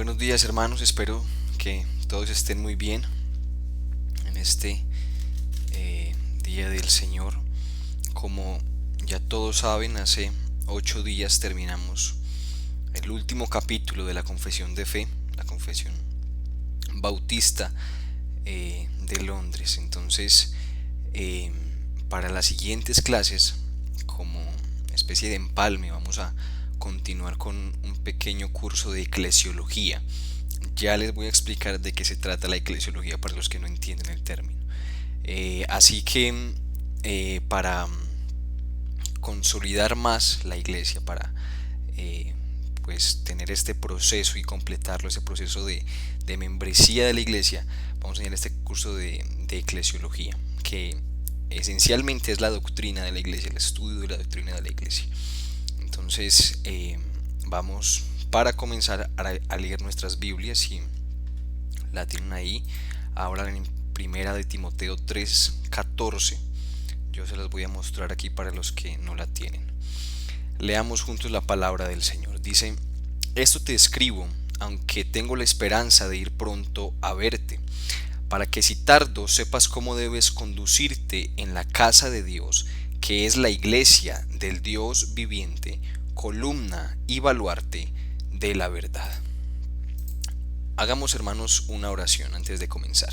Buenos días hermanos, espero que todos estén muy bien en este día del Señor. Como ya todos saben, hace 8 días terminamos el último capítulo de la confesión de fe, la confesión bautista de Londres. Entonces, eh, para las siguientes clases, como especie de empalme, vamos a continuar con un pequeño curso de eclesiología. Ya les voy a explicar de qué se trata la eclesiología para los que no entienden el término. Así que para consolidar más la iglesia, para eh, pues tener este proceso y completarlo, ese proceso de membresía de la iglesia, vamos a tener este curso de eclesiología, que esencialmente es la doctrina de la iglesia, el estudio de la doctrina de la iglesia. Entonces, vamos para comenzar a leer nuestras Biblias, y la tienen ahí. Ahora en primera de Timoteo 3:14. Yo se las voy a mostrar aquí para los que no la tienen. Leamos juntos la palabra del Señor. Dice: Esto te escribo, aunque tengo la esperanza de ir pronto a verte, para que si tardo sepas cómo debes conducirte en la casa de Dios, que es la iglesia del Dios viviente, columna y baluarte de la verdad. Hagamos, hermanos, una oración antes de comenzar.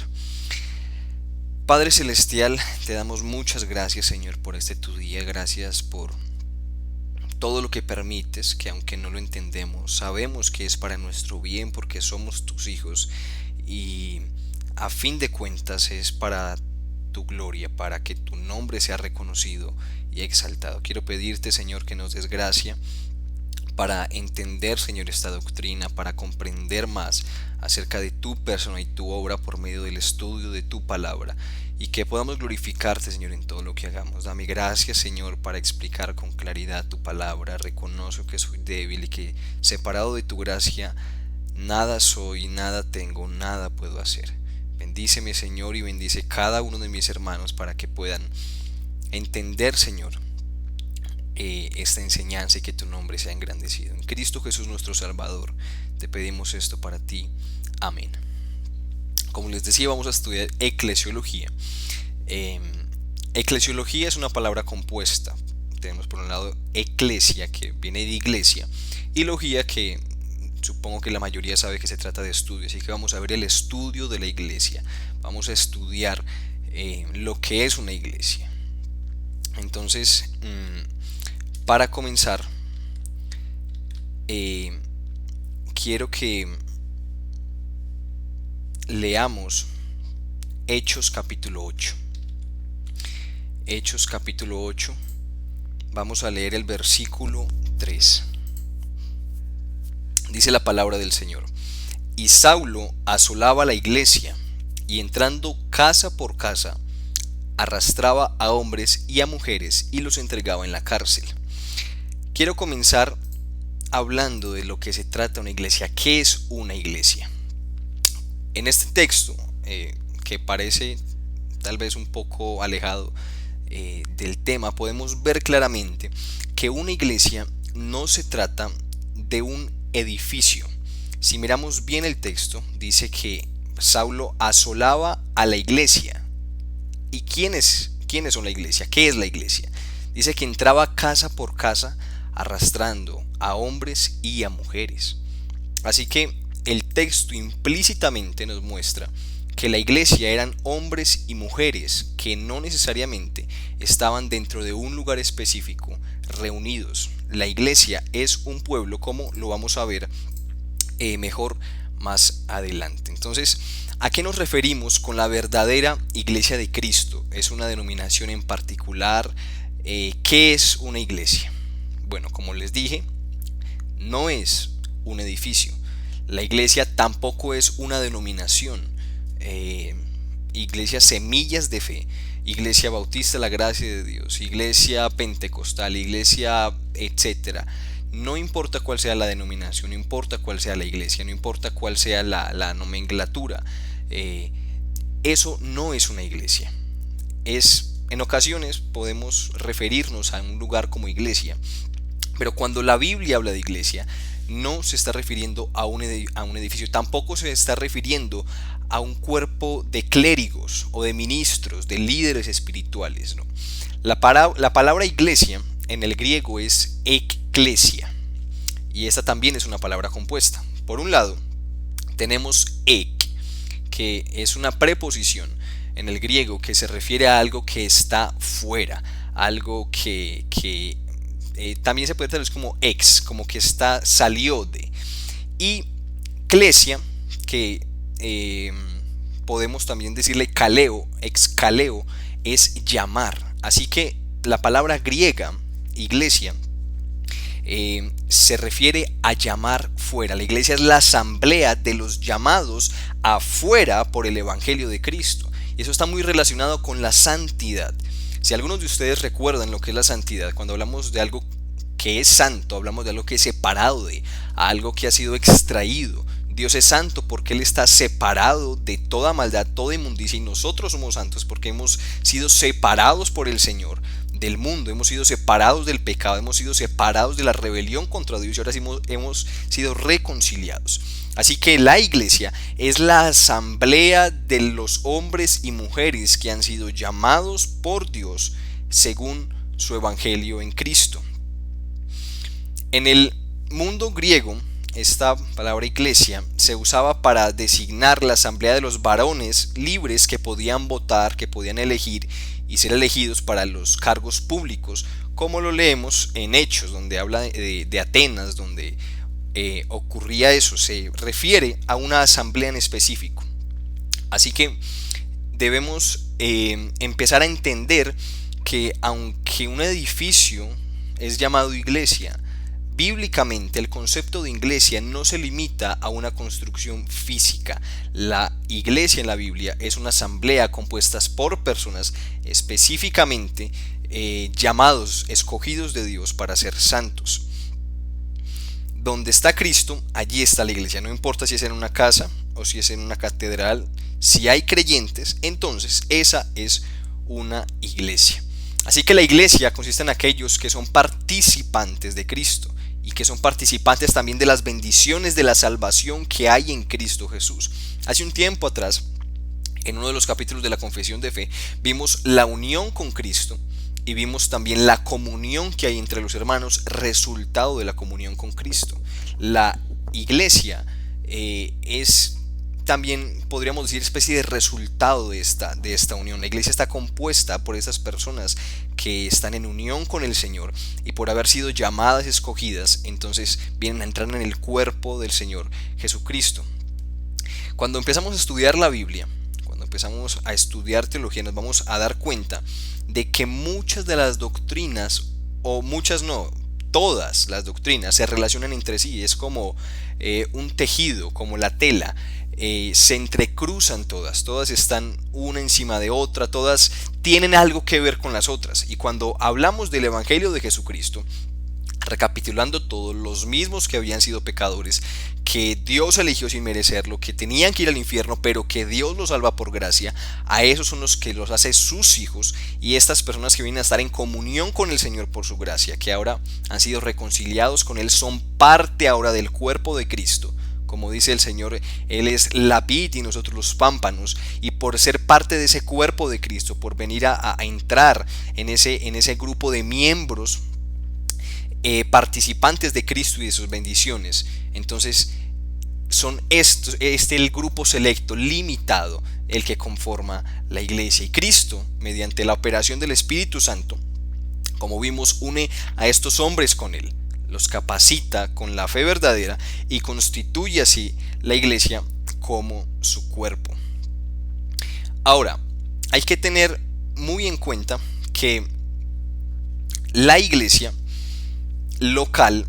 Padre Celestial, te damos muchas gracias, Señor, por este tu día. Gracias por todo lo que permites, que aunque no lo entendemos, sabemos que es para nuestro bien porque somos tus hijos, y a fin de cuentas es para tu gloria, para que tu nombre sea reconocido y exaltado. Quiero pedirte, Señor, que nos des gracia para entender, Señor, esta doctrina, para comprender más acerca de tu persona y tu obra por medio del estudio de tu palabra, y que podamos glorificarte, Señor, en todo lo que hagamos. Dame gracias, Señor, para explicar con claridad tu palabra. Reconozco que soy débil y que separado de tu gracia nada soy, nada tengo, nada puedo hacer. Bendíceme, Señor, y bendice cada uno de mis hermanos para que puedan entender, Señor, esta enseñanza, y que tu nombre sea engrandecido. En Cristo Jesús nuestro Salvador, te pedimos esto para ti. Amén. Como les decía, vamos a estudiar eclesiología. Eh, Eclesiología es una palabra compuesta. Tenemos por un lado eclesia, que viene de iglesia, y logía, que supongo que la mayoría sabe que se trata de estudio. Así que vamos a ver el estudio de la iglesia. Vamos a estudiar lo que es una iglesia. Entonces, para comenzar, quiero que leamos Hechos capítulo 8. Hechos capítulo 8. Vamos a leer el versículo 3. Dice la palabra del Señor: Y Saulo asolaba la iglesia, y entrando casa por casa, arrastraba a hombres y a mujeres y los entregaba en la cárcel. Quiero comenzar hablando de lo que se trata una iglesia. ¿Qué es una iglesia? En este texto, que parece tal vez un poco alejado del tema, podemos ver claramente que una iglesia no se trata de un edificio. Si miramos bien el texto, dice que Saulo asolaba a la iglesia. ¿Y quiénes son la iglesia? ¿Qué es la iglesia? Dice que entraba casa por casa arrastrando a hombres y a mujeres. Así que el texto implícitamente nos muestra que la iglesia eran hombres y mujeres que no necesariamente estaban dentro de un lugar específico reunidos. La iglesia es un pueblo, como lo vamos a ver mejor más adelante. Entonces, ¿a qué nos referimos con la verdadera iglesia de Cristo? ¿Es una denominación en particular? ¿Qué es una iglesia? Bueno, como les dije, no es un edificio. La iglesia tampoco es una denominación. Iglesia Semillas de Fe, Iglesia Bautista La Gracia de Dios, Iglesia Pentecostal, Iglesia etcétera. No importa cuál sea la denominación, no importa cuál sea la iglesia, no importa cuál sea la nomenclatura, eso no es una iglesia. En ocasiones podemos referirnos a un lugar como iglesia, pero cuando la Biblia habla de iglesia, no se está refiriendo a un edificio, tampoco se está refiriendo a un cuerpo de clérigos o de ministros, de líderes espirituales, ¿no? La palabra iglesia en el griego es eklesia, y esta también es una palabra compuesta. Por un lado, tenemos ek, que es una preposición en el griego que se refiere a algo que está fuera, algo que también se puede traducir como ex, como que salió de. Y klesia, que podemos también decirle kaleo, exkaleo, es llamar. Así que la palabra griega, iglesia, se refiere a llamar fuera. La iglesia es la asamblea de los llamados afuera por el Evangelio de Cristo. Y eso está muy relacionado con la santidad. Si algunos de ustedes recuerdan lo que es la santidad, cuando hablamos de algo que es santo, hablamos de algo que es separado de, algo que ha sido extraído. Dios es santo porque Él está separado de toda maldad, toda inmundicia, y nosotros somos santos porque hemos sido separados por el Señor del mundo, hemos sido separados del pecado, hemos sido separados de la rebelión contra Dios, y ahora sí hemos sido reconciliados. Así que la iglesia es la asamblea de los hombres y mujeres que han sido llamados por Dios según su evangelio en Cristo. En el mundo griego, esta palabra iglesia se usaba para designar la asamblea de los varones libres que podían votar, que podían elegir y ser elegidos para los cargos públicos, como lo leemos en Hechos, donde habla de Atenas, donde ocurría eso. Se refiere a una asamblea en específico. Así que debemos empezar a entender que aunque un edificio es llamado iglesia, bíblicamente el concepto de iglesia no se limita a una construcción física. La iglesia en la Biblia es una asamblea compuesta por personas específicamente llamados, escogidos de Dios para ser santos. Donde está Cristo, allí está la iglesia. No importa si es en una casa o si es en una catedral. Si hay creyentes, entonces esa es una iglesia. Así que la iglesia consiste en aquellos que son participantes de Cristo y que son participantes también de las bendiciones de la salvación que hay en Cristo Jesús. Hace un tiempo atrás, en uno de los capítulos de la Confesión de Fe, vimos la unión con Cristo y vimos también la comunión que hay entre los hermanos, resultado de la comunión con Cristo. La iglesia es también, podríamos decir, especie de resultado de esta unión. La iglesia está compuesta por esas personas que están en unión con el Señor, y por haber sido llamadas y escogidas, entonces vienen a entrar en el cuerpo del Señor Jesucristo. Cuando empezamos a estudiar la Biblia, cuando empezamos a estudiar teología, nos vamos a dar cuenta de que muchas de las doctrinas, o muchas no, todas las doctrinas se relacionan entre sí. Es como un tejido, como la tela. Se entrecruzan todas están una encima de otra, todas tienen algo que ver con las otras. Y cuando hablamos del Evangelio de Jesucristo, recapitulando todos los mismos que habían sido pecadores, que Dios eligió sin merecerlo, que tenían que ir al infierno, pero que Dios los salva por gracia, a esos son los que los hace sus hijos, y estas personas que vienen a estar en comunión con el Señor por su gracia, que ahora han sido reconciliados con Él, son parte ahora del cuerpo de Cristo. Como dice el Señor, Él es la vid y nosotros los pámpanos, y por ser parte de ese cuerpo de Cristo, por venir a entrar en ese grupo de miembros participantes de Cristo y de sus bendiciones, entonces son el grupo selecto, limitado, el que conforma la iglesia. Y Cristo, mediante la operación del Espíritu Santo, como vimos, une a estos hombres con Él, los capacita con la fe verdadera y constituye así la iglesia como su cuerpo. Ahora, hay que tener muy en cuenta que la iglesia local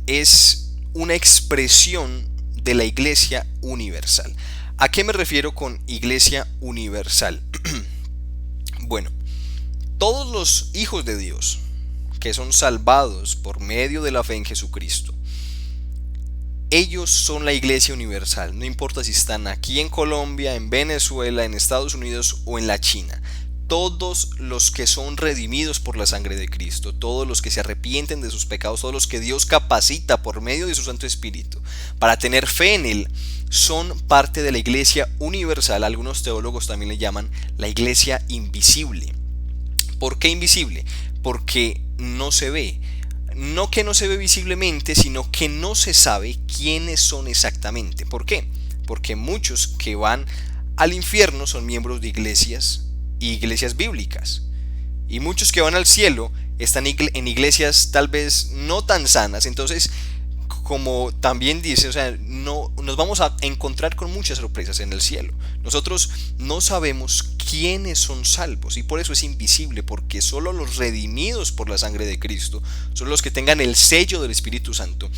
es una expresión de la iglesia universal. ¿A qué me refiero con iglesia universal? Bueno, todos los hijos de Dios que son salvados por medio de la fe en Jesucristo, ellos son la iglesia universal. No importa si están aquí en Colombia, en Venezuela, en Estados Unidos o en la China. todos los que son redimidos por la sangre de Cristo, todos los que se arrepienten de sus pecados, todos los que Dios capacita por medio de su Santo Espíritu para tener fe en Él, son parte de la iglesia universal. Algunos teólogos también le llaman la iglesia invisible. ¿Por qué invisible? Porque no se ve. No que no se ve visiblemente, sino que no se sabe quiénes son exactamente. ¿Por qué? Porque muchos que van al infierno son miembros de iglesias y iglesias bíblicas. Y muchos que van al cielo están en iglesias tal vez no tan sanas. Entonces, como también dice, o sea, no nos vamos a encontrar con muchas sorpresas en el cielo. Nosotros no sabemos quiénes son salvos y por eso es invisible, porque solo los redimidos por la sangre de Cristo, solo los que tengan el sello del Espíritu Santo,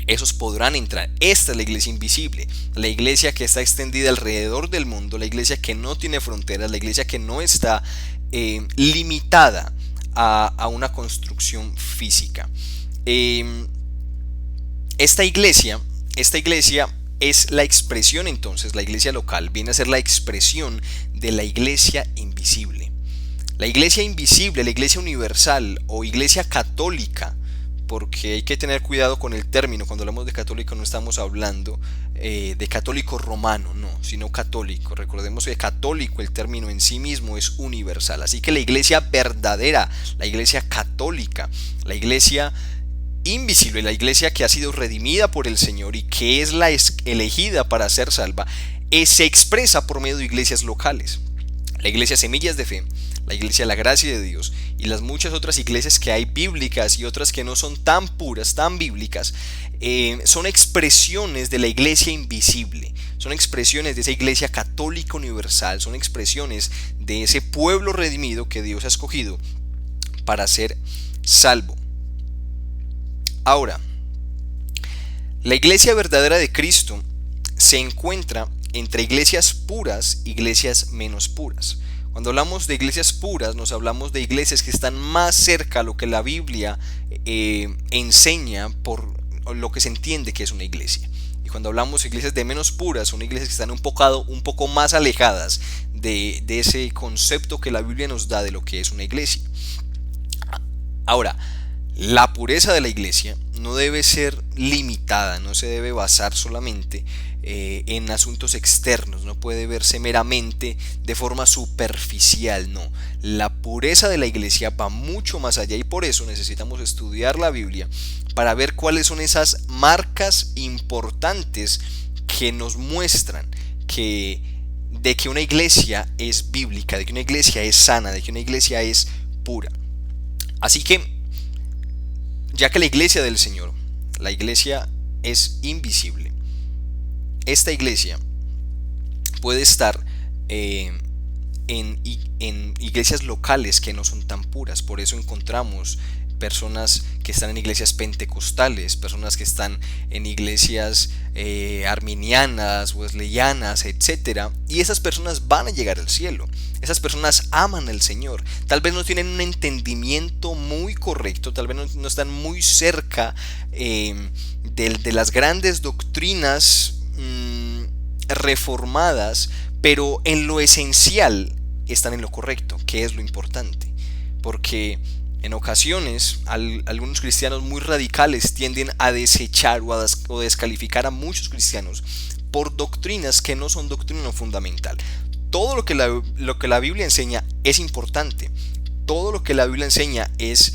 esos podrán entrar. Esta es la iglesia invisible, la iglesia que está extendida alrededor del mundo, la iglesia que no tiene fronteras, la iglesia que no está limitada a una construcción física. Esta iglesia es la expresión, entonces, la iglesia local viene a ser la expresión de la iglesia invisible. La iglesia invisible, la iglesia universal o iglesia católica, porque hay que tener cuidado con el término. Cuando hablamos de católico no estamos hablando de católico romano, no, sino católico. Recordemos que católico, el término en sí mismo, es universal. Así que la iglesia verdadera, la iglesia católica, la iglesia invisible, la iglesia que ha sido redimida por el Señor y que es la elegida para ser salva, se expresa por medio de iglesias locales. La iglesia Semillas de Fe, la iglesia La Gracia de Dios y las muchas otras iglesias que hay bíblicas y otras que no son tan puras, tan bíblicas, son expresiones de la iglesia invisible, son expresiones de esa iglesia católica universal, son expresiones de ese pueblo redimido que Dios ha escogido para ser salvo. Ahora, la iglesia verdadera de Cristo se encuentra entre iglesias puras y iglesias menos puras. Cuando hablamos de iglesias puras, nos hablamos de iglesias que están más cerca a lo que la Biblia enseña por lo que se entiende que es una iglesia. Y cuando hablamos de iglesias de menos puras, son iglesias que están un poco más alejadas de ese concepto que la Biblia nos da de lo que es una iglesia. Ahora, la pureza de la iglesia no debe ser limitada, no se debe basar solamente en asuntos externos, no puede verse meramente de forma superficial, no. La pureza de la iglesia va mucho más allá y por eso necesitamos estudiar la Biblia para ver cuáles son esas marcas importantes que nos muestran de que una iglesia es bíblica, de que una iglesia es sana, de que una iglesia es pura. Así que, ya que la iglesia del Señor, la iglesia es invisible, esta iglesia puede estar en iglesias locales que no son tan puras. Por eso encontramos personas que están en iglesias pentecostales, personas que están en iglesias arminianas, wesleyanas, etc. Y esas personas van a llegar al cielo. Esas personas aman al Señor. Tal vez no tienen un entendimiento muy correcto, tal vez no están muy cerca de las grandes doctrinas reformadas, pero en lo esencial están en lo correcto, que es lo importante. Porque en ocasiones algunos cristianos muy radicales tienden a desechar o descalificar a muchos cristianos por doctrinas que no son doctrina fundamental. Todo lo que la Biblia enseña es importante, todo lo que la Biblia enseña es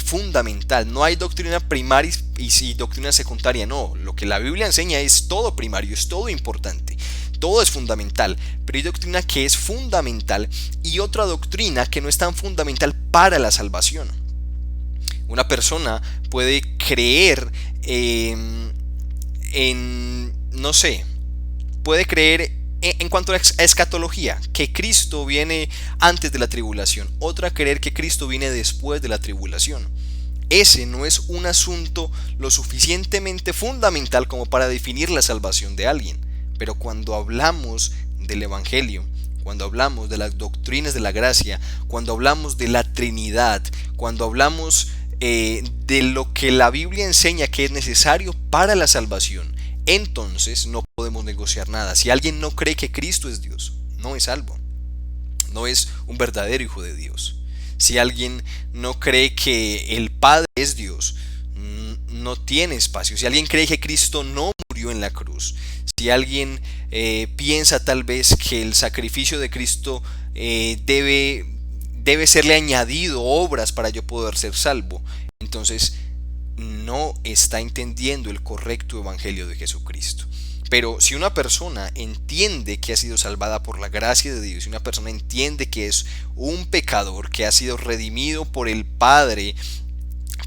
fundamental. No hay doctrina primaria y doctrina secundaria, no. Lo que la Biblia enseña es todo primario, es todo importante, todo es fundamental. Pero hay doctrina que es fundamental y otra doctrina que no es tan fundamental para la salvación. Una persona puede creer puede creer en cuanto a escatología, que Cristo viene antes de la tribulación, otra creer que Cristo viene después de la tribulación. Ese no es un asunto lo suficientemente fundamental como para definir la salvación de alguien. Pero cuando hablamos del Evangelio, cuando hablamos de las doctrinas de la gracia, cuando hablamos de la Trinidad, cuando hablamos de lo que la Biblia enseña que es necesario para la salvación, entonces no podemos negociar nada. Si alguien no cree que Cristo es Dios, no es salvo. no es un verdadero hijo de Dios. Si alguien no cree que el Padre es Dios, no tiene espacio. Si alguien cree que Cristo no murió en la cruz, si alguien piensa tal vez que el sacrificio de Cristo debe serle añadido obras para yo poder ser salvo, entonces no está entendiendo el correcto evangelio de Jesucristo. Pero si una persona entiende que ha sido salvada por la gracia de Dios, si una persona entiende que es un pecador, que ha sido redimido por el Padre,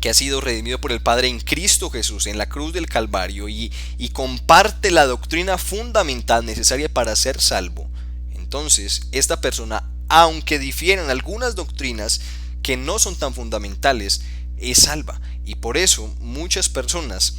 en Cristo Jesús, en la cruz del Calvario, y comparte la doctrina fundamental necesaria para ser salvo, entonces esta persona, aunque difieran algunas doctrinas que no son tan fundamentales, es salva. Y por eso muchas personas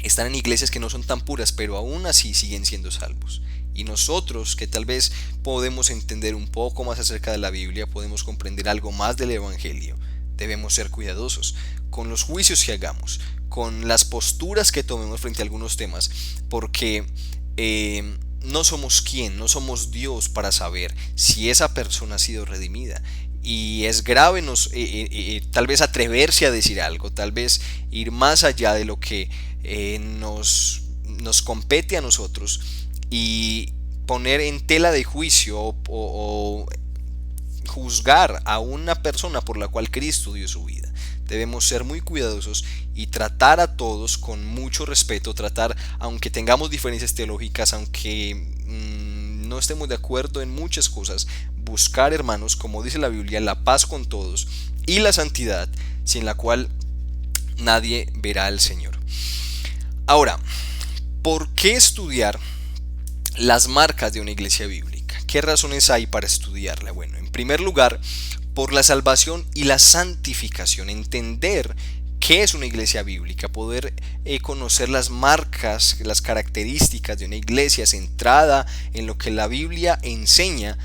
están en iglesias que no son tan puras, pero aún así siguen siendo salvos. Y nosotros, que tal vez podemos entender un poco más acerca de la Biblia, podemos comprender algo más del Evangelio, debemos ser cuidadosos con los juicios que hagamos, con las posturas que tomemos frente a algunos temas, porque no somos no somos Dios para saber si esa persona ha sido redimida. Y es grave tal vez atreverse a decir algo, tal vez ir más allá de lo que nos compete a nosotros, y poner en tela de juicio o juzgar a una persona por la cual Cristo dio su vida. Debemos ser muy cuidadosos y tratar a todos con mucho respeto, tratar, aunque tengamos diferencias teológicas, aunque no estemos de acuerdo en muchas cosas, buscar, hermanos, como dice la Biblia, la paz con todos y la santidad, sin la cual nadie verá al Señor. Ahora, ¿por qué estudiar las marcas de una iglesia bíblica? ¿Qué razones hay para estudiarla? Bueno, en primer lugar, por la salvación y la santificación. Entender qué es una iglesia bíblica, poder conocer las marcas, las características de una iglesia centrada en lo que la Biblia enseña,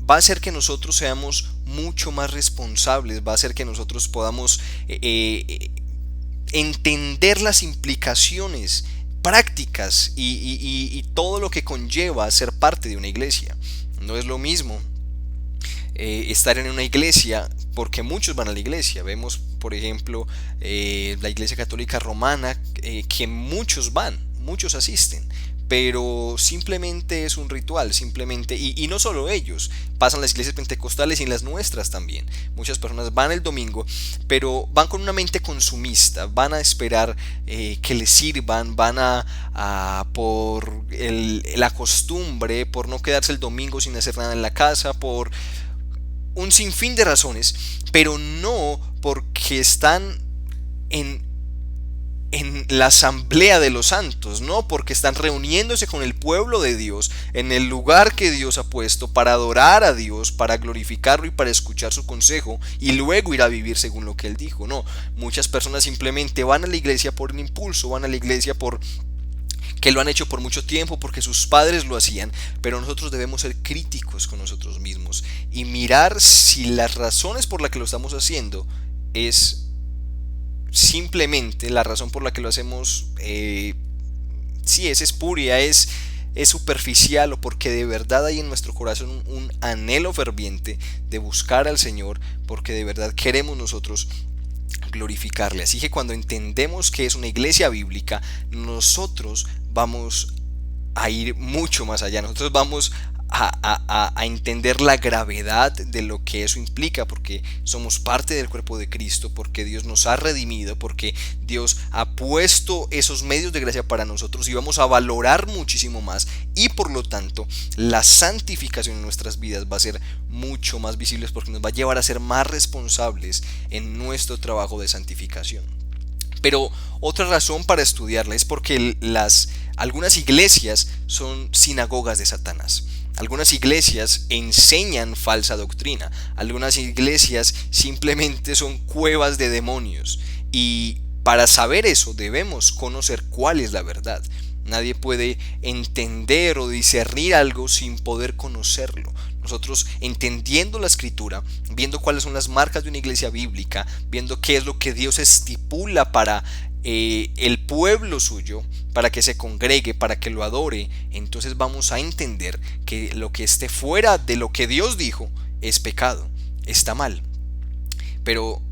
va a hacer que nosotros seamos mucho más responsables, va a hacer que nosotros podamos entender las implicaciones prácticas y todo lo que conlleva ser parte de una iglesia. No es lo mismo estar en una iglesia, porque muchos van a la iglesia. Vemos, por ejemplo, la Iglesia Católica Romana, que muchos asisten, pero simplemente es un ritual, simplemente, y no solo ellos, pasan las iglesias pentecostales y en las nuestras también. Muchas personas van el domingo, pero van con una mente consumista, van a esperar que les sirvan, van por la costumbre, por no quedarse el domingo sin hacer nada en la casa, por un sinfín de razones, pero no porque están en la asamblea de los santos, no porque están reuniéndose con el pueblo de Dios en el lugar que Dios ha puesto para adorar a Dios, para glorificarlo y para escuchar su consejo y luego ir a vivir según lo que Él dijo. No, muchas personas simplemente van a la iglesia por un impulso, van a la iglesia que lo han hecho por mucho tiempo, porque sus padres lo hacían, pero nosotros debemos ser críticos con nosotros mismos y mirar si las razones por las que lo estamos haciendo es simplemente la razón por la que lo hacemos, si es espuria, es superficial, o porque de verdad hay en nuestro corazón un anhelo ferviente de buscar al Señor, porque de verdad queremos nosotros glorificarle. Así que cuando entendemos que es una iglesia bíblica, nosotros vamos a ir mucho más allá, nosotros vamos a entender la gravedad de lo que eso implica, porque somos parte del cuerpo de Cristo, porque Dios nos ha redimido, porque Dios ha puesto esos medios de gracia para nosotros, y vamos a valorar muchísimo más, y por lo tanto la santificación en nuestras vidas va a ser mucho más visible, porque nos va a llevar a ser más responsables en nuestro trabajo de santificación. Pero otra razón para estudiarla es porque algunas iglesias son sinagogas de Satanás. Algunas iglesias enseñan falsa doctrina. Algunas iglesias simplemente son cuevas de demonios. Y para saber eso debemos conocer cuál es la verdad. Nadie puede entender o discernir algo sin poder conocerlo. Nosotros, entendiendo la escritura, viendo cuáles son las marcas de una iglesia bíblica, viendo qué es lo que Dios estipula para el pueblo suyo, para que se congregue, para que lo adore, entonces vamos a entender que lo que esté fuera de lo que Dios dijo es pecado, está mal. Pero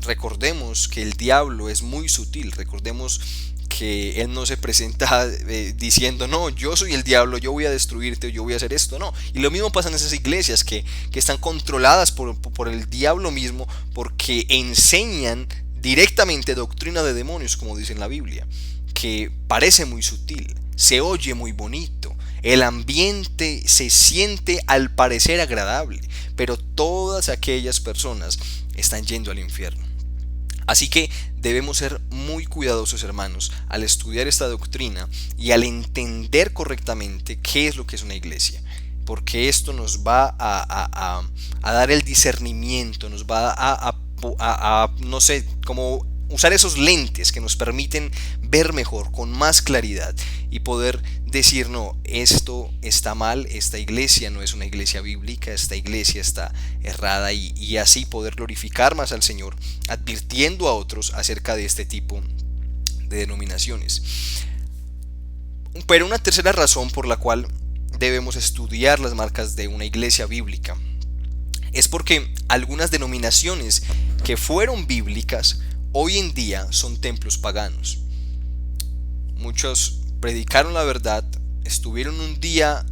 recordemos que el diablo es muy sutil, recordemos que él no se presenta diciendo, no, yo soy el diablo, yo voy a destruirte, yo voy a hacer esto, no. Y lo mismo pasa en esas iglesias que están controladas por el diablo mismo, porque enseñan directamente doctrina de demonios, como dice en la Biblia, que parece muy sutil, se oye muy bonito, el ambiente se siente al parecer agradable, pero todas aquellas personas están yendo al infierno. Así que debemos ser muy cuidadosos, hermanos, al estudiar esta doctrina y al entender correctamente qué es lo que es una iglesia. Porque esto nos va a dar el discernimiento, nos va no sé, como usar esos lentes que nos permiten ver mejor, con más claridad y poder decir, no, esto está mal, esta iglesia no es una iglesia bíblica, esta iglesia está errada y así poder glorificar más al Señor, advirtiendo a otros acerca de este tipo de denominaciones. Pero una tercera razón por la cual debemos estudiar las marcas de una iglesia bíblica es porque algunas denominaciones que fueron bíblicas hoy en día son templos paganos. Muchos predicaron la verdad, estuvieron un día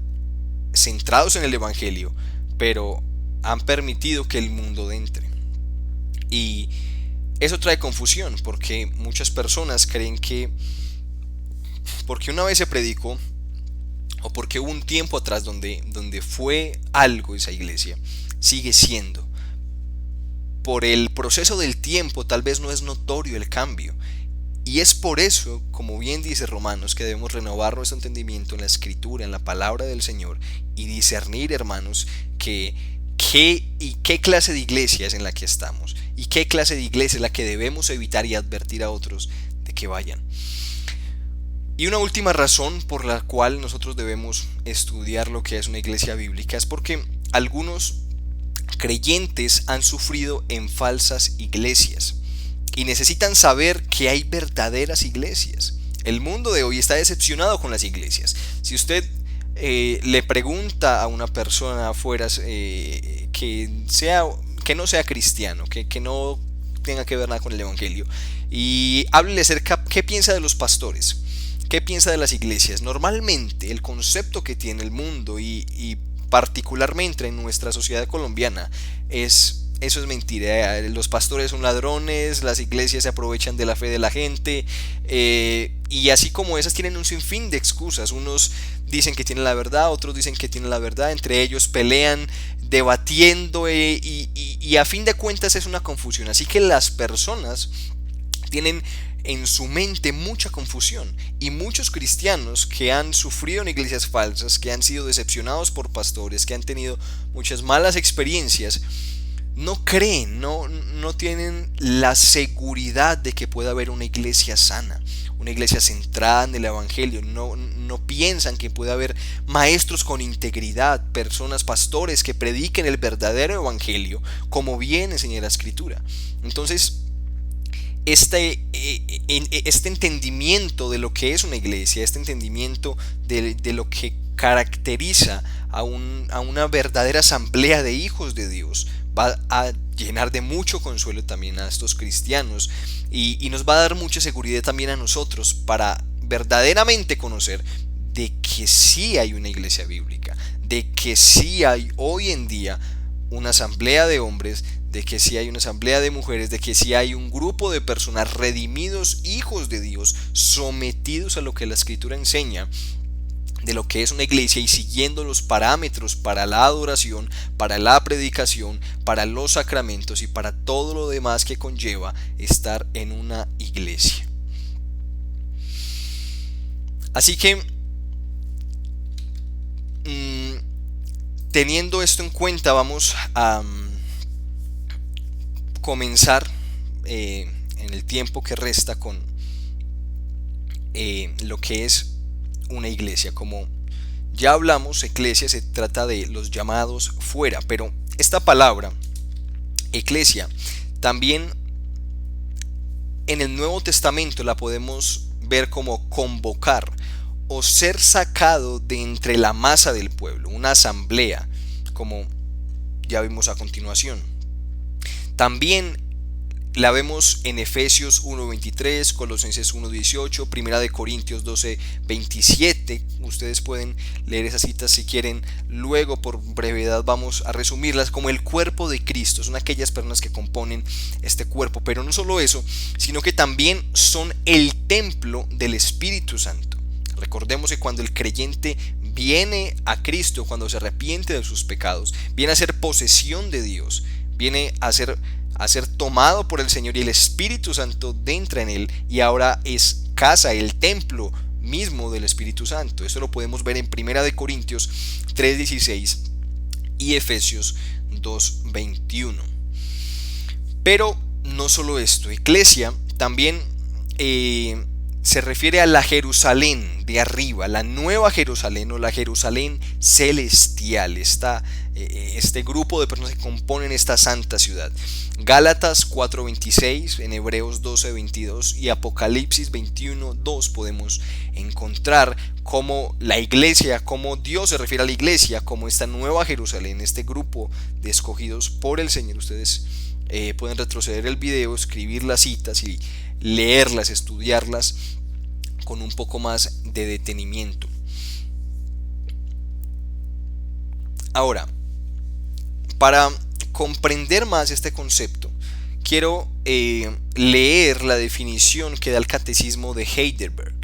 centrados en el Evangelio, pero han permitido que el mundo entre. Y eso trae confusión, porque muchas personas creen que porque una vez se predicó, o porque hubo un tiempo atrás donde fue algo esa iglesia, sigue siendo. Por el proceso del tiempo tal vez no es notorio el cambio. Y es por eso, como bien dice Romanos, que debemos renovar nuestro entendimiento en la Escritura, en la palabra del Señor, y discernir, hermanos, qué clase de iglesia es en la que estamos, y qué clase de iglesia es la que debemos evitar y advertir a otros de que vayan. Y una última razón por la cual nosotros debemos estudiar lo que es una iglesia bíblica es porque algunos creyentes han sufrido en falsas iglesias y necesitan saber que hay verdaderas iglesias. El mundo de hoy está decepcionado con las iglesias. Si usted le pregunta a una persona afuera que no sea cristiano, que no tenga que ver nada con el evangelio, y háblele acerca qué piensa de los pastores, qué piensa de las iglesias, normalmente el concepto que tiene el mundo y particularmente en nuestra sociedad colombiana eso es mentira. Los pastores son ladrones, las iglesias se aprovechan de la fe de la gente, y así como esas tienen un sinfín de excusas. Unos dicen que tienen la verdad, otros dicen que tienen la verdad, entre ellos pelean, debatiendo, y a fin de cuentas es una confusión. Así que las personas tienen en su mente mucha confusión, y muchos cristianos que han sufrido en iglesias falsas, que han sido decepcionados por pastores, que han tenido muchas malas experiencias, no creen, no tienen la seguridad de que pueda haber una iglesia sana, una iglesia centrada en el evangelio. No piensan que pueda haber maestros con integridad, personas, pastores que prediquen el verdadero evangelio como bien enseña la escritura. Entonces este entendimiento de lo que es una iglesia, este entendimiento de lo que caracteriza a una verdadera asamblea de hijos de Dios, va a llenar de mucho consuelo también a estos cristianos, y nos va a dar mucha seguridad también a nosotros para verdaderamente conocer de que sí hay una iglesia bíblica, de que sí hay hoy en día una asamblea de hombres, de que sí hay una asamblea de mujeres, de que sí hay un grupo de personas redimidos, hijos de Dios, sometidos a lo que la escritura enseña de lo que es una iglesia y siguiendo los parámetros para la adoración, para la predicación, para los sacramentos y para todo lo demás que conlleva estar en una iglesia. Así que teniendo esto en cuenta, vamos a comenzar en el tiempo que resta con lo que es una iglesia. Como ya hablamos, eclesia se trata de los llamados fuera, pero esta palabra eclesia también en el Nuevo Testamento la podemos ver como convocar o ser sacado de entre la masa del pueblo, una asamblea, como ya vimos a continuación. También la vemos en Efesios 1:23, Colosenses 1:18, Primera de Corintios 12:27. Ustedes pueden leer esas citas si quieren. Luego, por brevedad, vamos a resumirlas como el cuerpo de Cristo. Son aquellas personas que componen este cuerpo. Pero no solo eso, sino que también son el templo del Espíritu Santo. Recordemos que cuando el creyente viene a Cristo, cuando se arrepiente de sus pecados, viene a ser posesión de Dios, viene a ser tomado por el Señor, y el Espíritu Santo entra en él y ahora es casa, el templo mismo del Espíritu Santo. Eso lo podemos ver en Primera de Corintios 3:16 y Efesios 2:21. Pero no solo esto, Iglesia también se refiere a la Jerusalén de arriba, la nueva Jerusalén o la Jerusalén celestial, este grupo de personas que componen esta santa ciudad. Gálatas 4:26, en Hebreos 12:22 y Apocalipsis 21:2 podemos encontrar cómo la iglesia, cómo Dios se refiere a la iglesia como esta nueva Jerusalén, este grupo de escogidos por el Señor. Ustedes pueden retroceder el video, escribir las citas y leerlas, estudiarlas con un poco más de detenimiento. Ahora, para comprender más este concepto, quiero leer la definición que da el Catecismo de Heidelberg.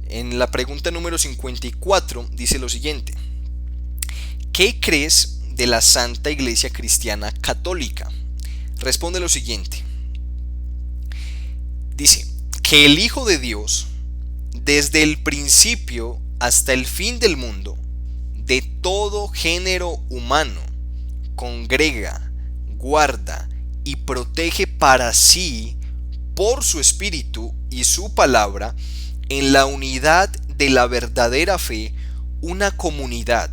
En la pregunta número 54 dice lo siguiente: ¿qué crees de la Santa Iglesia Cristiana Católica? Responde lo siguiente. Dice que el Hijo de Dios, desde el principio hasta el fin del mundo, de todo género humano, congrega, guarda y protege para sí, por su Espíritu y su palabra, en la unidad de la verdadera fe, una comunidad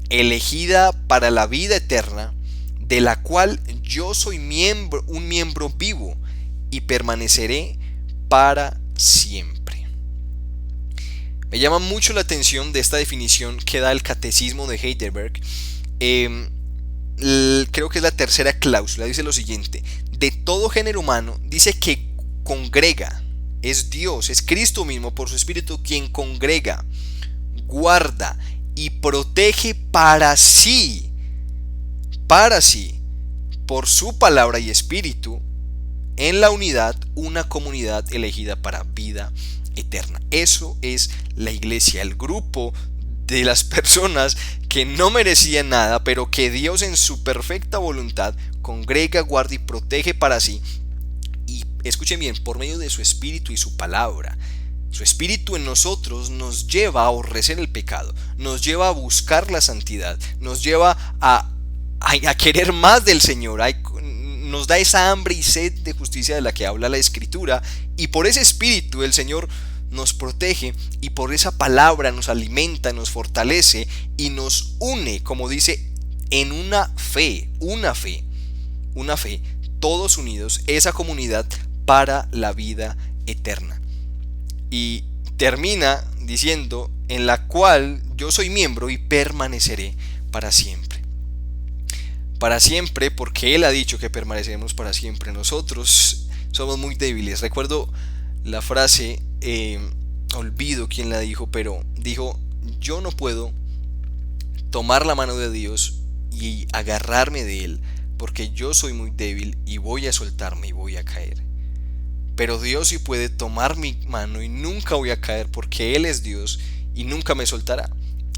elegida para la vida eterna, de la cual yo soy un miembro vivo y permaneceré para siempre. Me llama mucho la atención de esta definición que da el Catecismo de Heidelberg. Creo que es la tercera cláusula. Dice lo siguiente: de todo género humano, dice que congrega, es Dios, es Cristo mismo por su Espíritu quien congrega, guarda y protege para sí, por su palabra y Espíritu, en la unidad, una comunidad elegida para vida eterna. Eso es la iglesia, el grupo de las personas que no merecían nada, pero que Dios en su perfecta voluntad congrega, guarda y protege para sí. Y escuchen bien, por medio de su Espíritu y su palabra. Su Espíritu en nosotros nos lleva a aborrecer el pecado, nos lleva a buscar la santidad, nos lleva a querer más del Señor, nos da esa hambre y sed de justicia de la que habla la Escritura, y por ese Espíritu el Señor nos protege, y por esa palabra nos alimenta, nos fortalece y nos une, como dice, en una fe, todos unidos, esa comunidad para la vida eterna. Y termina diciendo: en la cual yo soy miembro y permaneceré para siempre. Para siempre, porque Él ha dicho que permaneceremos para siempre. Nosotros somos muy débiles. Recuerdo la frase, olvido quién la dijo, pero dijo: yo no puedo tomar la mano de Dios y agarrarme de Él, porque yo soy muy débil y voy a soltarme y voy a caer. Pero Dios sí puede tomar mi mano y nunca voy a caer, porque Él es Dios y nunca me soltará.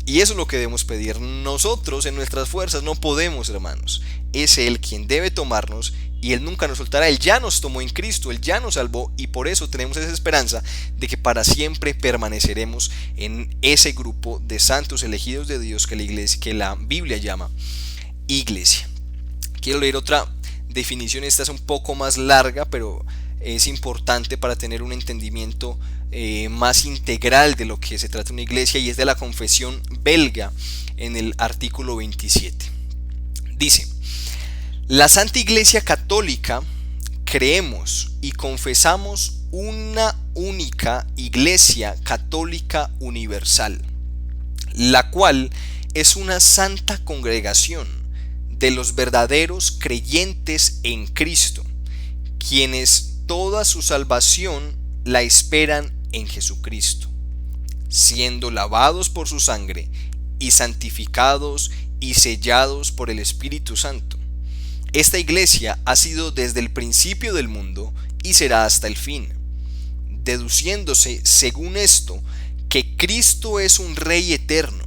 Y eso es lo que debemos pedir. Nosotros en nuestras fuerzas no podemos, hermanos. Es Él quien debe tomarnos, y Él nunca nos soltará. Él ya nos tomó en Cristo, Él ya nos salvó, y por eso tenemos esa esperanza de que para siempre permaneceremos en ese grupo de santos elegidos de Dios que la Biblia llama iglesia. Quiero leer otra definición. Esta es un poco más larga, pero es importante para tener un entendimiento más integral de lo que se trata una iglesia, y es de la Confesión Belga, en el artículo 27. Dice: la Santa Iglesia Católica creemos y confesamos una única Iglesia Católica Universal, la cual es una santa congregación de los verdaderos creyentes en Cristo, quienes toda su salvación la esperan en Jesucristo, siendo lavados por su sangre y santificados y sellados por el Espíritu Santo. Esta iglesia ha sido desde el principio del mundo y será hasta el fin, deduciéndose según esto que Cristo es un Rey eterno,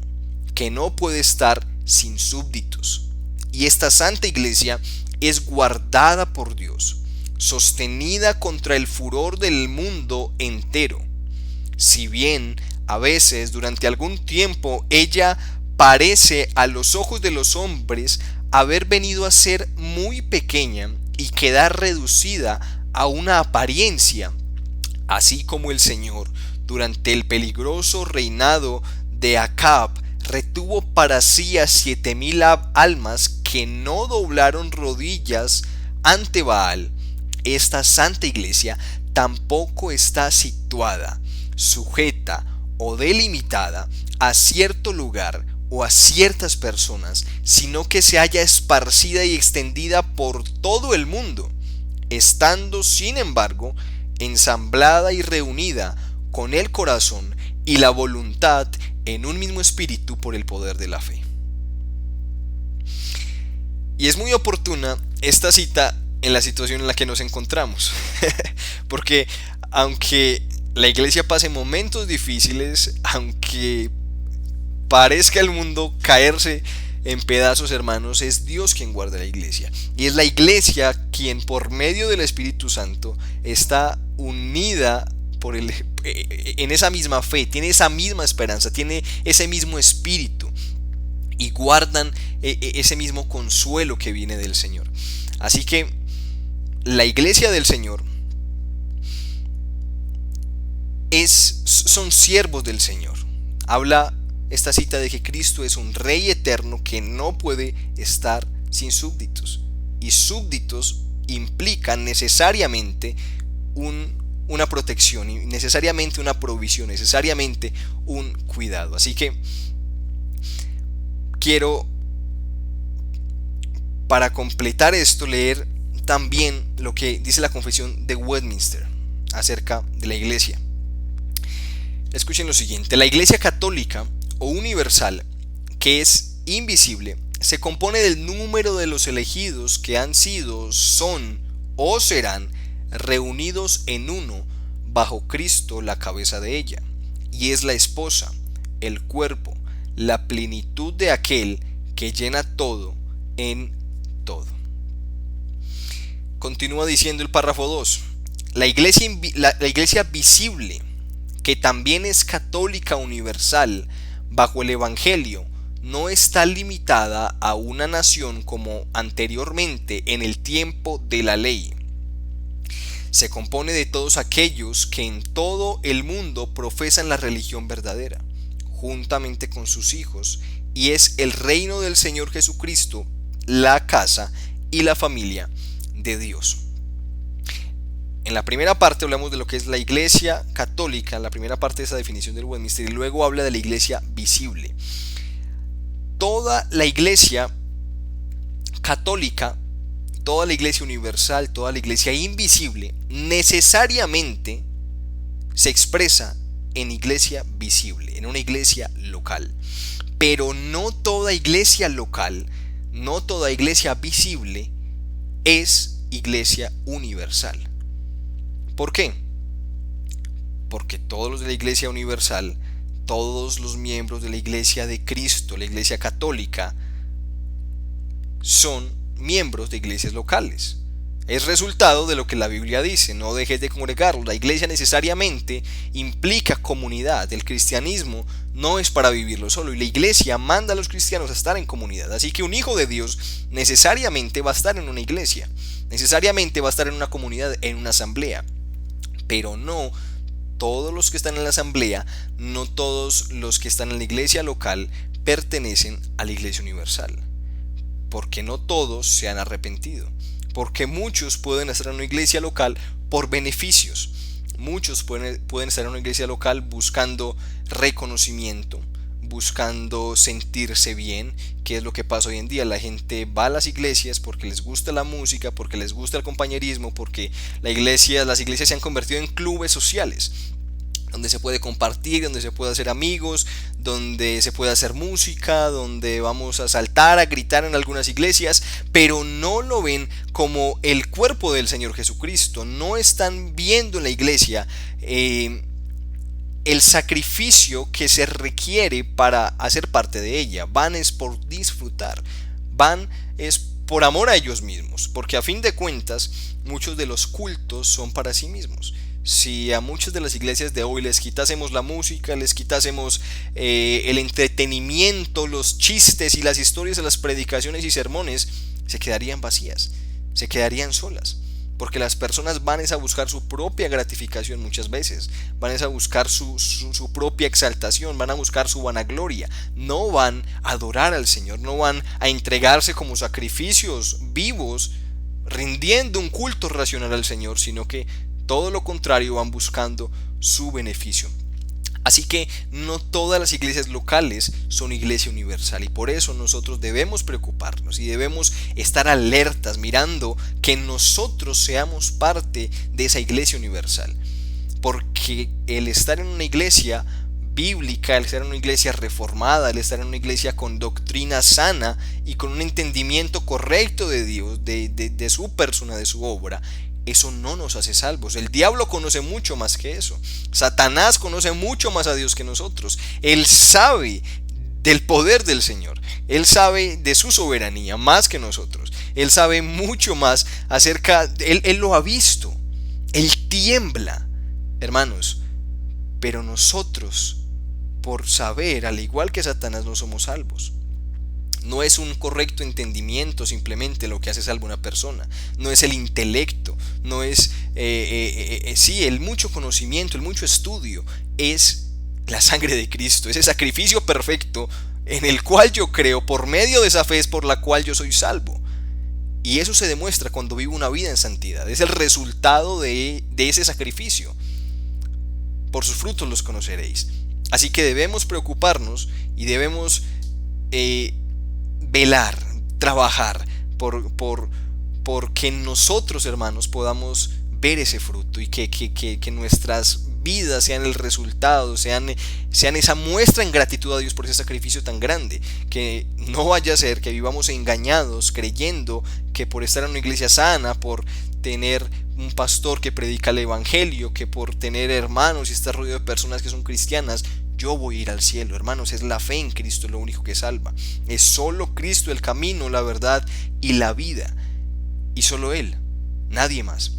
que no puede estar sin súbditos. Y esta santa iglesia es guardada por Dios, sostenida contra el furor del mundo entero. Si bien a veces durante algún tiempo ella parece a los ojos de los hombres haber venido a ser muy pequeña y quedar reducida a una apariencia, así como el Señor durante el peligroso reinado de Acab retuvo para sí a 7,000 almas que no doblaron rodillas ante Baal, esta santa iglesia tampoco está situada, sujeta o delimitada a cierto lugar o a ciertas personas, sino que se halla esparcida y extendida por todo el mundo, estando sin embargo ensamblada y reunida con el corazón y la voluntad en un mismo espíritu por el poder de la fe. Y es muy oportuna esta cita en la situación en la que nos encontramos, porque aunque la iglesia pase momentos difíciles, aunque parezca el mundo caerse en pedazos, hermanos, es Dios quien guarda la iglesia. Y es la iglesia quien por medio del Espíritu Santo está unida en esa misma fe, tiene esa misma esperanza, tiene ese mismo espíritu y guardan ese mismo consuelo que viene del Señor. Así que la iglesia del Señor son siervos del Señor. Habla esta cita de que Cristo es un Rey eterno que no puede estar sin súbditos. Y súbditos implican necesariamente una protección, y necesariamente una provisión, necesariamente un cuidado. Así que quiero, para completar esto, leer también lo que dice la Confesión de Westminster acerca de la iglesia. Escuchen lo siguiente: la iglesia católica o universal, que es invisible, se compone del número de los elegidos que han sido, son o serán reunidos en uno bajo Cristo, la cabeza de ella, y es la esposa, el cuerpo, la plenitud de aquel que llena todo en todo. Continúa diciendo el párrafo 2: la iglesia visible, que también es católica universal bajo el Evangelio, no está limitada a una nación como anteriormente en el tiempo de la ley. Se compone de todos aquellos que en todo el mundo profesan la religión verdadera, juntamente con sus hijos, y es el reino del Señor Jesucristo, la casa y la familia de Dios. En la primera parte hablamos de lo que es la iglesia católica, la primera parte de esa definición del Westminster, y luego habla de la iglesia visible. Toda la iglesia católica, toda la iglesia universal, toda la iglesia invisible, necesariamente se expresa en iglesia visible, en una iglesia local. Pero no toda iglesia local, no toda iglesia visible es iglesia universal. ¿Por qué? Porque todos los de la iglesia universal, todos los miembros de la iglesia de Cristo, la iglesia católica, son miembros de iglesias locales. Es resultado de lo que la Biblia dice: no dejes de congregaros. La iglesia necesariamente implica comunidad. El cristianismo no es para vivirlo solo, y la iglesia manda a los cristianos a estar en comunidad. Así que un hijo de Dios necesariamente va a estar en una iglesia, necesariamente va a estar en una comunidad, en una asamblea. Pero no todos los que están en la asamblea, no todos los que están en la iglesia local pertenecen a la iglesia universal, porque no todos se han arrepentido, porque muchos pueden estar en una iglesia local por beneficios, muchos pueden estar en una iglesia local buscando reconocimiento, buscando sentirse bien, que es lo que pasa hoy en día. La gente va a las iglesias porque les gusta la música, porque les gusta el compañerismo, porque las iglesias se han convertido en clubes sociales, donde se puede compartir, donde se puede hacer amigos, donde se puede hacer música, donde vamos a saltar, a gritar en algunas iglesias, pero no lo ven como el cuerpo del Señor Jesucristo. No están viendo en la iglesia el sacrificio que se requiere para hacer parte de ella. Van es por disfrutar, van es por amor a ellos mismos, porque a fin de cuentas muchos de los cultos son para sí mismos. Si a muchas de las iglesias de hoy les quitásemos la música, les quitásemos el entretenimiento, los chistes y las historias de las predicaciones y sermones, se quedarían vacías, se quedarían solas. Porque las personas van a buscar su propia gratificación muchas veces, van a buscar su propia exaltación, van a buscar su vanagloria, no van a adorar al Señor, no van a entregarse como sacrificios vivos, rindiendo un culto racional al Señor, sino que todo lo contrario, van buscando su beneficio. Así que no todas las iglesias locales son iglesia universal, y por eso nosotros debemos preocuparnos y debemos estar alertas mirando que nosotros seamos parte de esa iglesia universal. Porque el estar en una iglesia bíblica, el estar en una iglesia reformada, el estar en una iglesia con doctrina sana y con un entendimiento correcto de Dios, de su persona, de su obra, eso no nos hace salvos. El diablo conoce mucho más que eso. Satanás conoce mucho más a Dios que nosotros. Él sabe del poder del Señor. Él sabe de su soberanía más que nosotros. Él sabe mucho más acerca, él lo ha visto. Él tiembla, hermanos. Pero nosotros, por saber, al igual que Satanás, no somos salvos. No es un correcto entendimiento simplemente lo que hace salvo a una persona. No es el intelecto, no es el mucho conocimiento, el mucho estudio. Es la sangre de Cristo, ese sacrificio perfecto en el cual yo creo, por medio de esa fe es por la cual yo soy salvo. Y eso se demuestra cuando vivo una vida en santidad. Es el resultado de ese sacrificio. Por sus frutos los conoceréis. Así que debemos preocuparnos y debemos velar, trabajar por que nosotros, hermanos, podamos ver ese fruto y que nuestras vidas sean el resultado, sean esa muestra en gratitud a Dios por ese sacrificio tan grande. Que no vaya a ser que vivamos engañados creyendo que por estar en una iglesia sana, por tener un pastor que predica el evangelio, que por tener hermanos y estar rodeado de personas que son cristianas, yo voy a ir al cielo. Hermanos, es la fe en Cristo lo único que salva. Es solo Cristo el camino, la verdad y la vida. Y solo Él, nadie más.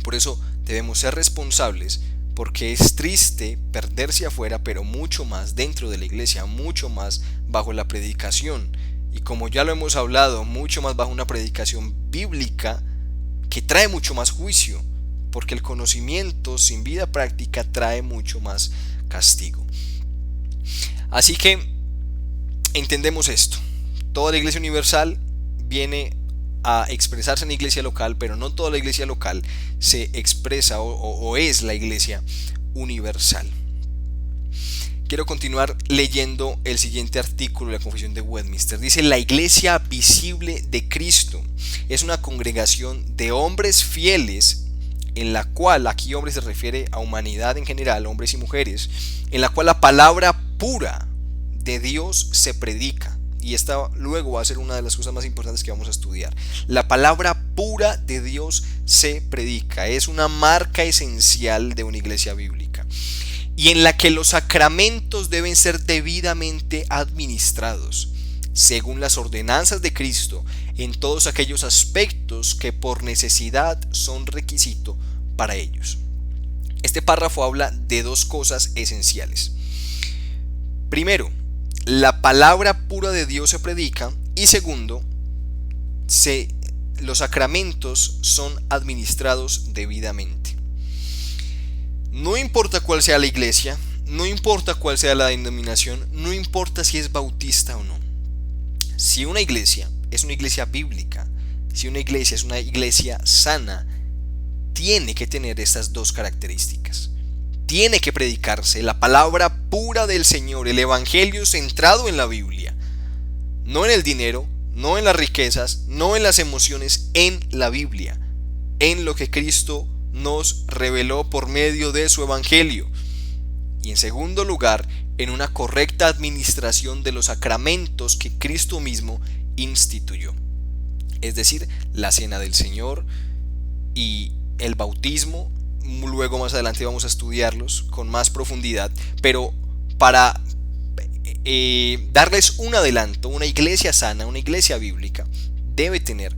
Por eso debemos ser responsables, porque es triste perderse afuera, pero mucho más dentro de la iglesia, mucho más bajo la predicación. Y como ya lo hemos hablado, mucho más bajo una predicación bíblica que trae mucho más juicio, porque el conocimiento sin vida práctica trae mucho más castigo. Así que entendemos esto. Toda la iglesia universal viene a expresarse en la iglesia local, pero no toda la iglesia local se expresa o es la iglesia universal. Quiero continuar leyendo el siguiente artículo de la Confesión de Westminster. Dice: la iglesia visible de Cristo es una congregación de hombres fieles, en la cual, aquí hombres se refiere a humanidad en general, hombres y mujeres, en la cual la palabra pura de Dios se predica. Y esta luego va a ser una de las cosas más importantes que vamos a estudiar. La palabra pura de Dios se predica. Es una marca esencial de una iglesia bíblica. Y en la que los sacramentos deben ser debidamente administrados, según las ordenanzas de Cristo, en todos aquellos aspectos que por necesidad son requisito para ellos. Este párrafo habla de dos cosas esenciales. Primero, la palabra pura de Dios se predica, y segundo, los sacramentos son administrados debidamente. No importa cuál sea la iglesia, no importa cuál sea la denominación, no importa si es bautista o no. Si una iglesia es una iglesia bíblica, si una iglesia es una iglesia sana, tiene que tener estas dos características. tiene que predicarse la palabra pura del Señor, el evangelio centrado en la Biblia, no en el dinero, no en las riquezas, no en las emociones, en la Biblia, en lo que Cristo nos reveló por medio de su evangelio. Y en segundo lugar, en una correcta administración de los sacramentos que Cristo mismo instituyó, es decir, la cena del Señor y el bautismo. Luego más adelante vamos a estudiarlos con más profundidad, pero para darles un adelanto, una iglesia sana, una iglesia bíblica, debe tener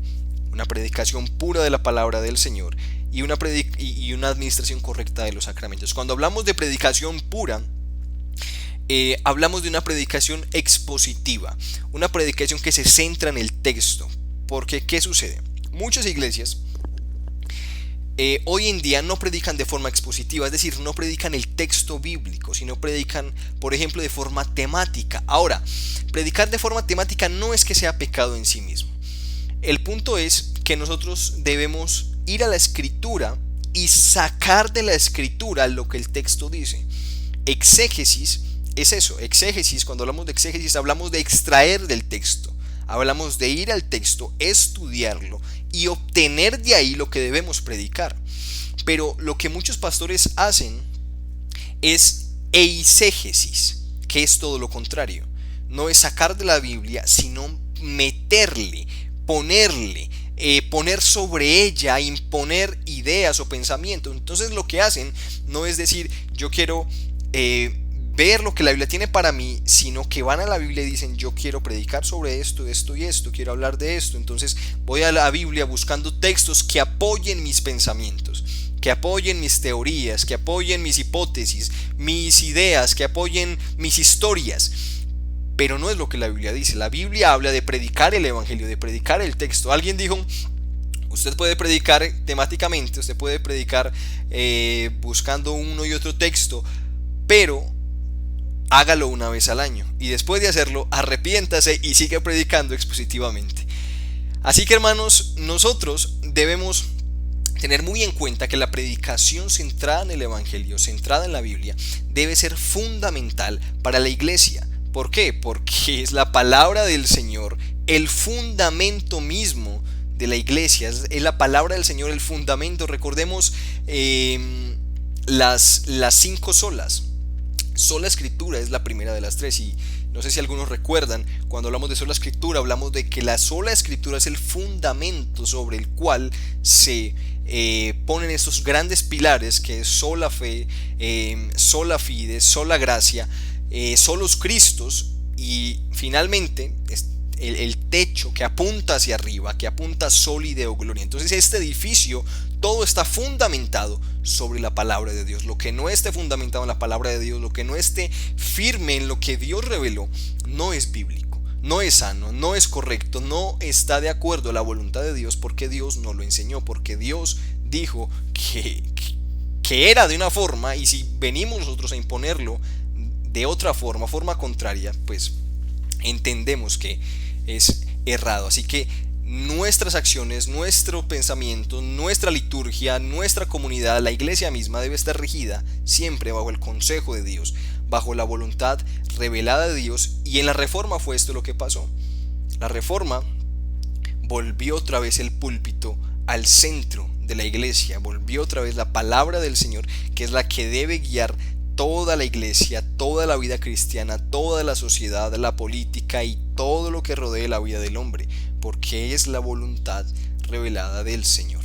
una predicación pura de la palabra del Señor y una administración correcta de los sacramentos. Cuando hablamos de predicación pura, hablamos de una predicación expositiva, una predicación que se centra en el texto. Porque, ¿qué sucede? Muchas iglesias hoy en día no predican de forma expositiva, es decir, no predican el texto bíblico, sino predican, por ejemplo, de forma temática. Ahora, predicar de forma temática no es que sea pecado en sí mismo. El punto es que nosotros debemos ir a la escritura y sacar de la escritura lo que el texto dice. Exégesis es eso. Exégesis, cuando hablamos de exégesis, hablamos de extraer del texto. Hablamos de ir al texto, estudiarlo y obtener de ahí lo que debemos predicar. Pero lo que muchos pastores hacen es eisegesis, que es todo lo contrario. No es sacar de la Biblia, sino meterle, ponerle, poner sobre ella, imponer ideas o pensamientos. Entonces lo que hacen no es decir, yo quiero ver lo que la Biblia tiene para mí, sino que van a la Biblia y dicen, yo quiero predicar sobre esto, esto y esto, quiero hablar de esto. Entonces voy a la Biblia buscando textos que apoyen mis pensamientos, que apoyen mis teorías, que apoyen mis hipótesis, mis ideas, que apoyen mis historias. Pero no es lo que la Biblia dice. La Biblia habla de predicar el evangelio, de predicar el texto. Alguien dijo, usted puede predicar temáticamente, usted puede predicar buscando uno y otro texto, pero hágalo una vez al año y después de hacerlo arrepiéntase y siga predicando expositivamente. Así que, hermanos, nosotros debemos tener muy en cuenta que la predicación centrada en el evangelio, centrada en la Biblia, debe ser fundamental para la iglesia. ¿Por qué? Porque es la palabra del Señor el fundamento mismo de la iglesia. Es la palabra del Señor el fundamento. Recordemos las 5 solas. Sola escritura es la primera de las 3, y no sé si algunos recuerdan, cuando hablamos de sola escritura hablamos de que la sola escritura es el fundamento sobre el cual se ponen estos grandes pilares, que es sola fe, sola fide, sola gracia, solos Cristos, y finalmente el techo que apunta hacia arriba, que apunta Soli Deo Gloria. Entonces este edificio todo está fundamentado sobre la palabra de Dios. Lo que no esté fundamentado en la palabra de Dios, lo que no esté firme en lo que Dios reveló, no es bíblico, no es sano, no es correcto, no está de acuerdo a la voluntad de Dios, porque Dios no lo enseñó, porque Dios dijo que era de una forma, y si venimos nosotros a imponerlo de otra forma contraria, pues entendemos que es errado. Así que nuestras acciones, nuestro pensamiento, nuestra liturgia, nuestra comunidad, la iglesia misma debe estar regida siempre bajo el consejo de Dios, bajo la voluntad revelada de Dios. Y en la Reforma fue esto lo que pasó. La Reforma volvió otra vez el púlpito al centro de la iglesia, volvió otra vez la palabra del Señor, que es la que debe guiar toda la iglesia, toda la vida cristiana, toda la sociedad, la política y todo lo que rodee la vida del hombre, porque es la voluntad revelada del Señor.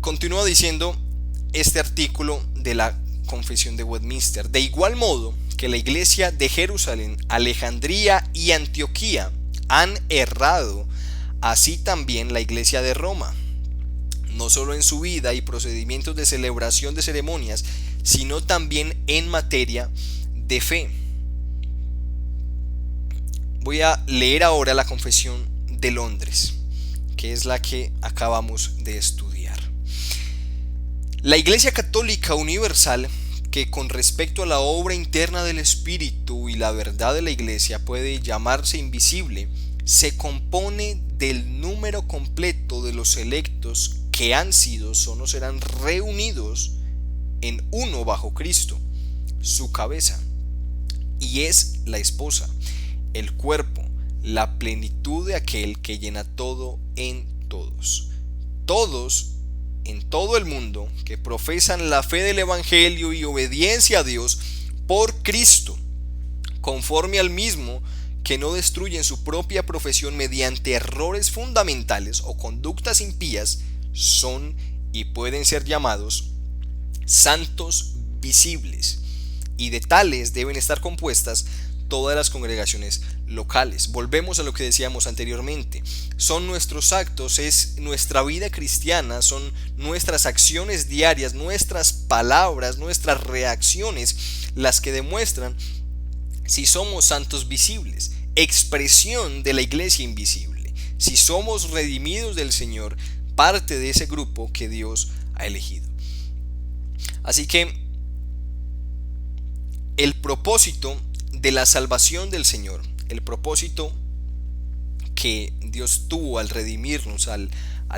Continúa diciendo este artículo de la Confesión de Westminster: de igual modo que la iglesia de Jerusalén, Alejandría y Antioquía han errado, así también la iglesia de Roma, no solo en su vida y procedimientos de celebración de ceremonias, sino también en materia de fe. Voy a leer ahora la Confesión de Londres, que es la que acabamos de estudiar. La Iglesia Católica Universal, que con respecto a la obra interna del Espíritu y la verdad de la Iglesia puede llamarse invisible, se compone del número completo de los electos que han sido, son o serán reunidos en uno bajo Cristo, su cabeza, y es la esposa, el cuerpo, la plenitud de aquel que llena todo en todos. Todos en todo el mundo que profesan la fe del Evangelio y obediencia a Dios por Cristo, conforme al mismo, que no destruyen su propia profesión mediante errores fundamentales o conductas impías, son y pueden ser llamados santos visibles, y de tales deben estar compuestas todas las congregaciones locales. Volvemos a lo que decíamos anteriormente: son nuestros actos, es nuestra vida cristiana, son nuestras acciones diarias, nuestras palabras, nuestras reacciones las que demuestran si somos santos visibles, expresión de la iglesia invisible, si somos redimidos del Señor, parte de ese grupo que Dios ha elegido. Así que el propósito de la salvación del Señor, el propósito que Dios tuvo al redimirnos, al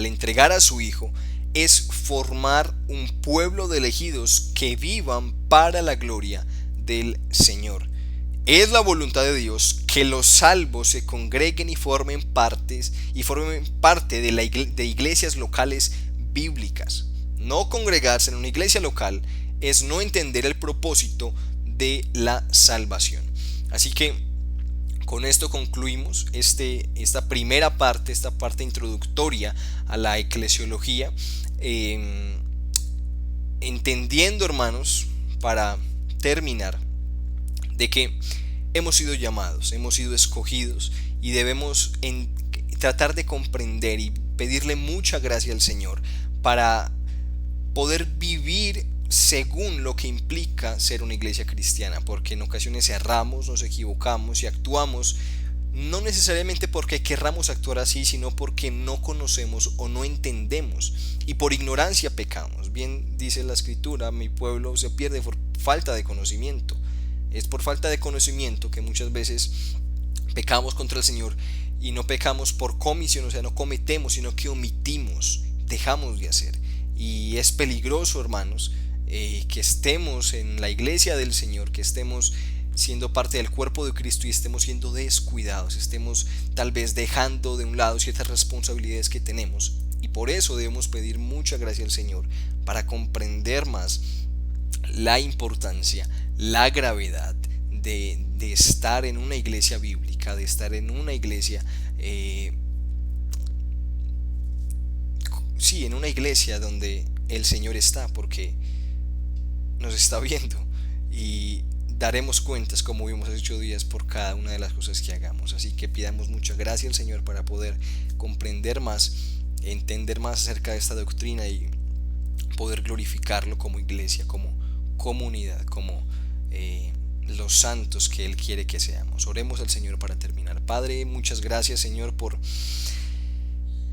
entregar a su Hijo, es formar un pueblo de elegidos que vivan para la gloria del Señor. Es la voluntad de Dios que los salvos se congreguen y formen parte de iglesias locales bíblicas. No congregarse en una iglesia local es no entender el propósito de la salvación. Así que con esto concluimos esta primera parte, esta parte introductoria a la eclesiología, entendiendo, hermanos, para terminar, de que hemos sido llamados, hemos sido escogidos y debemos tratar de comprender y pedirle mucha gracia al Señor para poder vivir según lo que implica ser una iglesia cristiana, porque en ocasiones erramos, nos equivocamos y actuamos no necesariamente porque querramos actuar así, sino porque no conocemos o no entendemos, y por ignorancia pecamos. Bien dice la Escritura: mi pueblo se pierde por falta de conocimiento. Es por falta de conocimiento que muchas veces pecamos contra el Señor, y no pecamos por comisión, o sea, no cometemos, sino que omitimos, dejamos de hacer. Y es peligroso, hermanos, que estemos en la iglesia del Señor, que estemos siendo parte del cuerpo de Cristo y estemos siendo descuidados, estemos tal vez dejando de un lado ciertas responsabilidades que tenemos, y por eso debemos pedir mucha gracia al Señor para comprender más la importancia, la gravedad de estar en una iglesia bíblica, de estar en una iglesia en una iglesia donde el Señor está, porque nos está viendo y daremos cuentas, como vimos hace 8 días, por cada una de las cosas que hagamos. Así que pidamos mucha gracia al Señor para poder comprender más, entender más acerca de esta doctrina y poder glorificarlo como iglesia, como comunidad, como los santos que Él quiere que seamos. Oremos al Señor para terminar. Padre, muchas gracias, Señor, por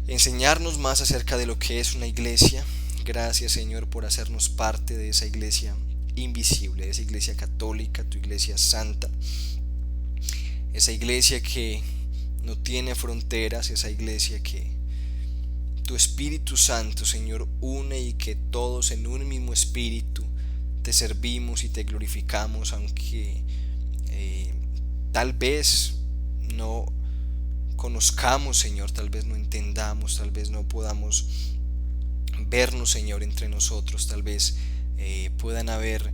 enseñarnos más acerca de lo que es una iglesia. Gracias, Señor, por hacernos parte de esa iglesia invisible, de esa iglesia católica, tu iglesia santa, esa iglesia que no tiene fronteras, esa iglesia que tu Espíritu Santo, Señor, une, y que todos en un mismo espíritu te servimos y te glorificamos, aunque tal vez no conozcamos, Señor, tal vez no entendamos, tal vez no podamos vernos, Señor, entre nosotros, tal vez puedan haber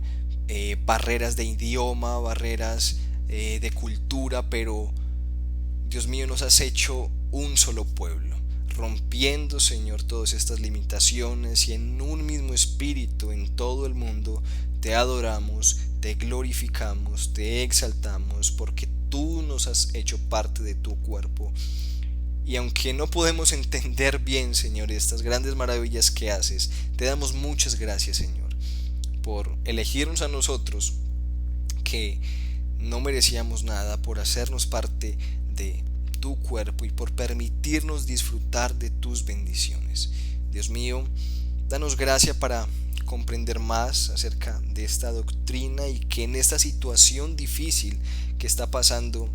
barreras de idioma, barreras de cultura, pero Dios mío, nos has hecho un solo pueblo, rompiendo, Señor, todas estas limitaciones, y en un mismo espíritu en todo el mundo te adoramos, te glorificamos, te exaltamos, porque tú nos has hecho parte de tu cuerpo. Y aunque no podemos entender bien, Señor, estas grandes maravillas que haces, te damos muchas gracias, Señor, por elegirnos a nosotros, que no merecíamos nada, por hacernos parte de tu cuerpo y por permitirnos disfrutar de tus bendiciones. Dios mío, danos gracia para comprender más acerca de esta doctrina, y que en esta situación difícil que está pasando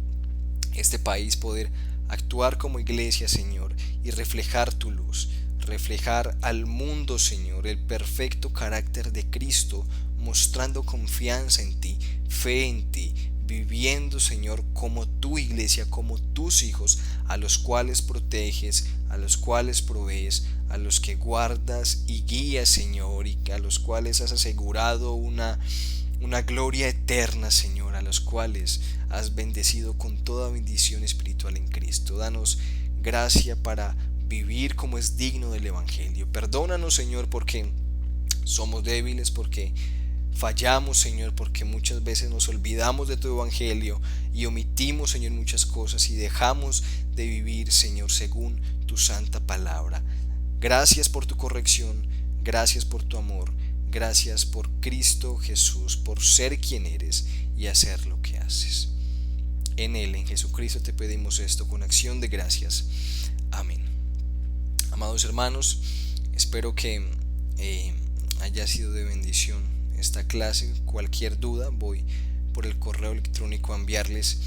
este país, poder actuar como iglesia, Señor, y reflejar tu luz, reflejar al mundo, Señor, el perfecto carácter de Cristo, mostrando confianza en ti, fe en ti, viviendo, Señor, como tu iglesia, como tus hijos, a los cuales proteges, a los cuales provees, a los que guardas y guías, Señor, y a los cuales has asegurado una gloria eterna, Señor, a los cuales has bendecido con toda bendición espiritual en Cristo. Danos gracia para vivir como es digno del Evangelio. Perdónanos, Señor, porque somos débiles, porque fallamos, Señor, porque muchas veces nos olvidamos de tu Evangelio y omitimos, Señor, muchas cosas y dejamos de vivir, Señor, según tu santa palabra. Gracias por tu corrección, gracias por tu amor, gracias por Cristo Jesús, por ser quien eres y hacer lo que haces. En Él, en Jesucristo, te pedimos esto con acción de gracias. Amén. Amados hermanos, espero que haya sido de bendición esta clase. Cualquier duda, voy por el correo electrónico a enviarles